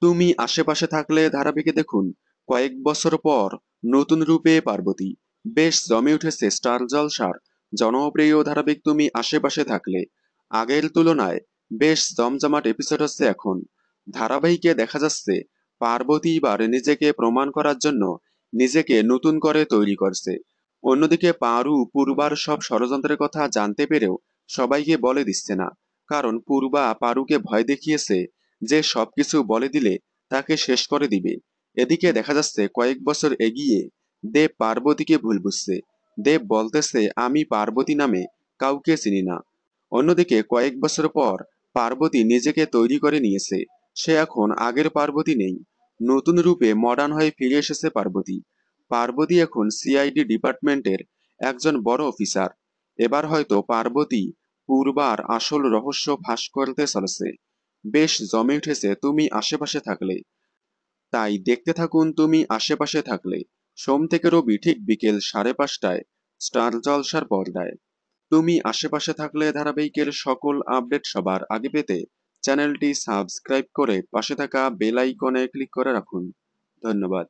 তুমি আশেপাশে থাকলে ধারাবাহিকে দেখুন কয়েক বছর পর নতুন রূপে পার্বতী বেশ জমে উঠেছে স্টার জলসার জনপ্রিয় ধারাবাহিক তুমি আশেপাশে থাকলে। আগের তুলনায় বেশ জমজমাট এপিসোড হচ্ছে এখন। ধারাবাহিকে দেখা যাচ্ছে পার্বতী এবার নিজেকে প্রমাণ করার জন্য নিজেকে নতুন করে তৈরি করছে। অন্যদিকে পারু পূর্বার সব ষড়যন্ত্রের কথা জানতে পেরেও সবাইকে বলে দিচ্ছে না, কারণ পূর্বা পারুকে ভয় দেখিয়েছে যে সবকিছু বলে দিলে তাকে শেষ করে দিবে। এদিকে দেখা যাচ্ছে কয়েক বছর এগিয়ে দেব পার্বতীকে ভুল বুঝছে। দেব বলতেছে আমি পার্বতী নামে কাউকে চিনি না। অন্যদিকে কয়েক বছর পর পার্বতী নিজেকে তৈরি করে নিয়েছে। সে এখন আগের পার্বতী নেই, নতুন রূপে মডার্ন হয়ে ফিরে এসেছে পার্বতী। পার্বতী এখন সিআইডি ডিপার্টমেন্টের একজন বড় অফিসার। এবার হয়তো পার্বতী পূর্বার আসল রহস্য ফাঁস করতে চলেছে। বেশ জমে উঠেছে তুমি আশেপাশে থাকলে। তাই দেখতে থাকুন তুমি আশেপাশে থাকলে, সোম থেকে রবি ঠিক বিকেল 5:30টায় স্টার জলসার পর্দায়। তুমি আশেপাশে থাকলে ধারাবাহিকের সকল আপডেট সবার আগে পেতে চ্যানেলটি সাবস্ক্রাইব করে পাশে থাকা বেল আইকনে ক্লিক করে রাখুন। ধন্যবাদ।